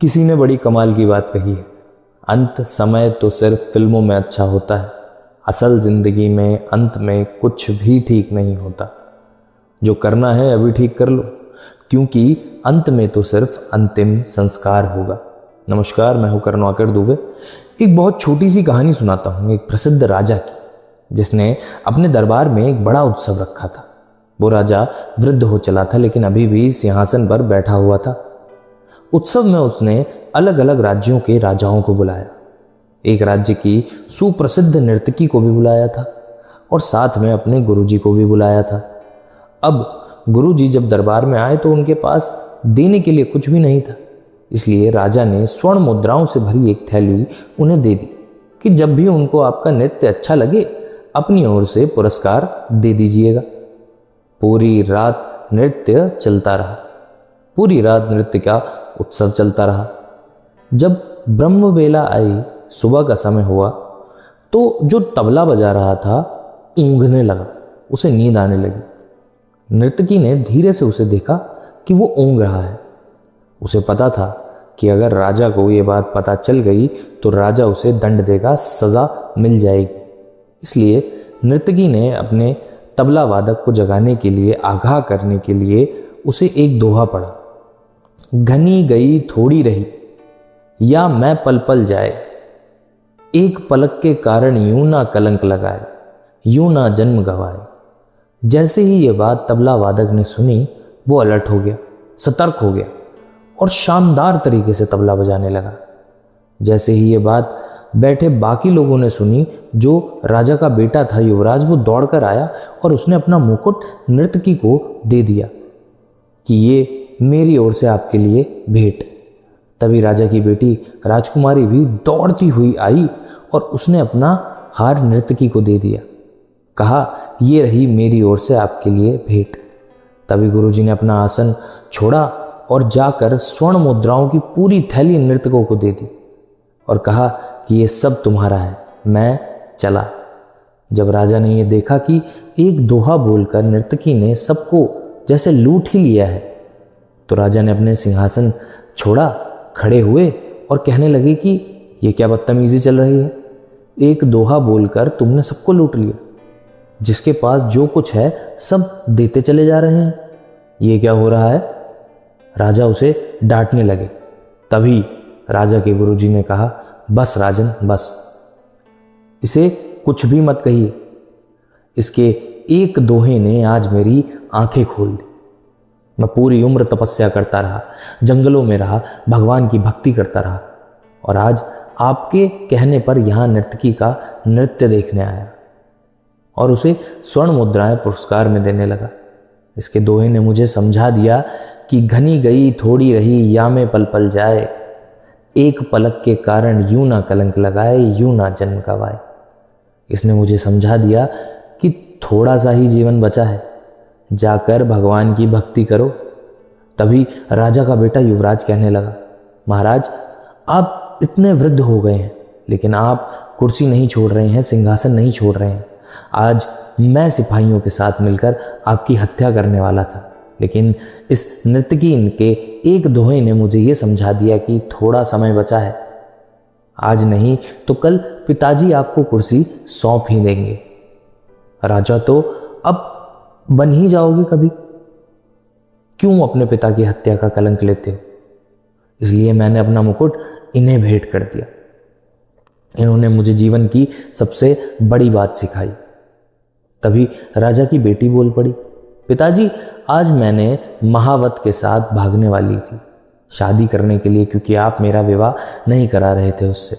किसी ने बड़ी कमाल की बात कही है, अंत समय तो सिर्फ फिल्मों में अच्छा होता है, असल जिंदगी में अंत में कुछ भी ठीक नहीं होता। जो करना है अभी ठीक कर लो, क्योंकि अंत में तो सिर्फ अंतिम संस्कार होगा। नमस्कार, मैं हूं करुणाकर दुबे। एक बहुत छोटी सी कहानी सुनाता हूं एक प्रसिद्ध राजा की, जिसने अपने दरबार में एक बड़ा उत्सव रखा था। वो राजा वृद्ध हो चला था, लेकिन अभी भी सिंहासन पर बैठा हुआ था। उत्सव में उसने अलग अलग राज्यों के राजाओं को बुलाया। एक राज्य की सुप्रसिद्ध नर्तकी को भी बुलाया था और साथ में अपने गुरुजी को भी बुलाया था। अब गुरुजी जब दरबार में आए तो उनके पास देने के लिए कुछ भी नहीं था, इसलिए राजा ने स्वर्ण मुद्राओं से भरी एक थैली उन्हें दे दी कि जब भी उनको आपका नृत्य अच्छा लगे अपनी ओर से पुरस्कार दे दीजिएगा। पूरी रात नृत्य चलता रहा। पूरी रात नृत्य का उत्सव चलता रहा। जब ब्रह्म बेला आई, सुबह का समय हुआ, तो जो तबला बजा रहा था ऊँघने लगा, उसे नींद आने लगी। नर्तकी ने धीरे से उसे देखा कि वो ऊँघ रहा है। उसे पता था कि अगर राजा को ये बात पता चल गई तो राजा उसे दंड देगा, सजा मिल जाएगी। इसलिए नर्तकी ने अपने तबला वादक को जगाने के लिए, आगाह करने के लिए उसे एक दोहा पढ़ा। घनी गई थोड़ी रही या मैं पल पल जाए, एक पलक के कारण यूं ना कलंक लगाए, यूं ना जन्म गवाए। जैसे ही ये बात तबला वादक ने सुनी, वो अलर्ट हो गया, सतर्क हो गया और शानदार तरीके से तबला बजाने लगा। जैसे ही ये बात बैठे बाकी लोगों ने सुनी, जो राजा का बेटा था युवराज, वो दौड़कर आया और उसने अपना मुकुट नर्तकी को दे दिया कि ये मेरी ओर से आपके लिए भेंट। तभी राजा की बेटी राजकुमारी भी दौड़ती हुई आई और उसने अपना हार नर्तकी को दे दिया, कहा ये रही मेरी ओर से आपके लिए भेंट। तभी गुरुजी ने अपना आसन छोड़ा और जाकर स्वर्ण मुद्राओं की पूरी थैली नर्तकों को दे दी और कहा कि ये सब तुम्हारा है, मैं चला। जब राजा ने ये देखा कि एक दोहा बोलकर नर्तकी ने सबको जैसे लूट ही लिया है, तो राजा ने अपने सिंहासन छोड़ा, खड़े हुए और कहने लगे कि ये क्या बदतमीजी चल रही है। एक दोहा बोलकर तुमने सबको लूट लिया, जिसके पास जो कुछ है सब देते चले जा रहे हैं, ये क्या हो रहा है। राजा उसे डांटने लगे। तभी राजा के गुरुजी ने कहा, बस राजन बस, इसे कुछ भी मत कहिए। इसके एक दोहे ने आज मेरी आंखें खोल दी। मैं पूरी उम्र तपस्या करता रहा, जंगलों में रहा, भगवान की भक्ति करता रहा और आज आपके कहने पर यहाँ नर्तकी का नृत्य देखने आया और उसे स्वर्ण मुद्राएं पुरस्कार में देने लगा। इसके दोहे ने मुझे समझा दिया कि घनी गई थोड़ी रही या में पल पल जाए, एक पलक के कारण यूं ना कलंक लगाए, यूं ना जन्म गवाए। इसने मुझे समझा दिया कि थोड़ा सा ही जीवन बचा है, जाकर भगवान की भक्ति करो। तभी राजा का बेटा युवराज कहने लगा, महाराज आप इतने वृद्ध हो गए हैं, लेकिन आप कुर्सी नहीं छोड़ रहे हैं, सिंहासन नहीं छोड़ रहे हैं। आज मैं सिपाहियों के साथ मिलकर आपकी हत्या करने वाला था, लेकिन इस नर्तकी इनके एक दोहे ने मुझे ये समझा दिया कि थोड़ा समय बचा है। आज नहीं तो कल पिताजी आपको कुर्सी सौंप ही देंगे। राजा तो अब बन ही जाओगे कभी, क्यों अपने पिता की हत्या का कलंक लेते हो। इसलिए मैंने अपना मुकुट इन्हें भेंट कर दिया। इन्होंने मुझे जीवन की सबसे बड़ी बात सिखाई। तभी राजा की बेटी बोल पड़ी, पिताजी आज मैंने महावत के साथ भागने वाली थी शादी करने के लिए, क्योंकि आप मेरा विवाह नहीं करा रहे थे उससे।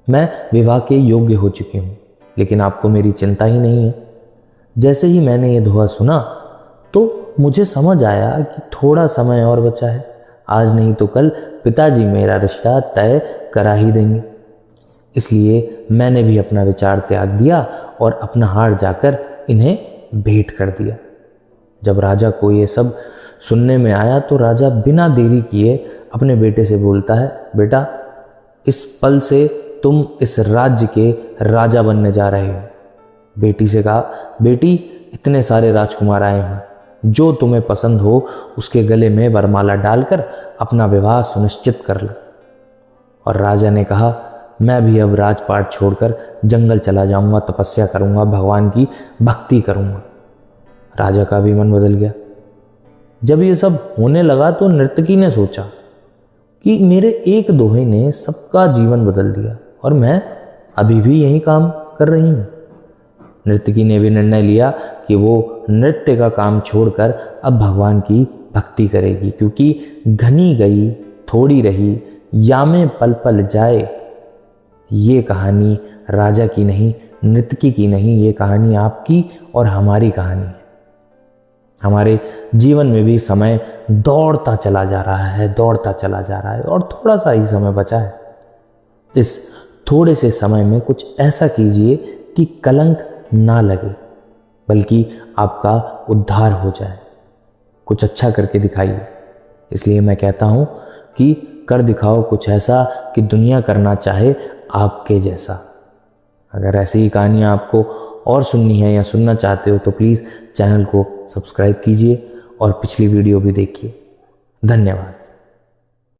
मैं विवाह के योग्य हो चुकी हूँ, लेकिन आपको मेरी चिंता ही नहीं है। जैसे ही मैंने ये दोहा सुना तो मुझे समझ आया कि थोड़ा समय और बचा है, आज नहीं तो कल पिताजी मेरा रिश्ता तय करा ही देंगे। इसलिए मैंने भी अपना विचार त्याग दिया और अपना हार जाकर इन्हें भेंट कर दिया। जब राजा को ये सब सुनने में आया तो राजा बिना देरी किए अपने बेटे से बोलता है, बेटा इस पल से तुम इस राज्य के राजा बनने जा रहे हो। बेटी से कहा, बेटी इतने सारे राजकुमार आए हैं, जो तुम्हें पसंद हो उसके गले में वरमाला डालकर अपना विवाह सुनिश्चित कर लो। और राजा ने कहा, मैं भी अब राजपाट छोड़कर जंगल चला जाऊंगा, तपस्या करूंगा, भगवान की भक्ति करूंगा। राजा का भी मन बदल गया। जब ये सब होने लगा तो नर्तकी ने सोचा कि मेरे एक दोहे ने सबका जीवन बदल दिया और मैं अभी भी यही काम कर रही हूँ। नर्तकी ने भी निर्णय लिया कि वो नृत्य का काम छोड़कर अब भगवान की भक्ति करेगी, क्योंकि घनी गई थोड़ी रही यामें पल पल जाए। ये कहानी राजा की नहीं, नर्तकी की नहीं, ये कहानी आपकी और हमारी कहानी है। हमारे जीवन में भी समय दौड़ता चला जा रहा है, दौड़ता चला जा रहा है और थोड़ा सा ही समय बचा है। इस थोड़े से समय में कुछ ऐसा कीजिए कि कलंक ना लगे, बल्कि आपका उद्धार हो जाए। कुछ अच्छा करके दिखाइए। इसलिए मैं कहता हूँ कि कर दिखाओ कुछ ऐसा कि दुनिया करना चाहे आपके जैसा। अगर ऐसी ही कहानियाँ आपको और सुननी है या सुनना चाहते हो तो प्लीज़ चैनल को सब्सक्राइब कीजिए और पिछली वीडियो भी देखिए। धन्यवाद।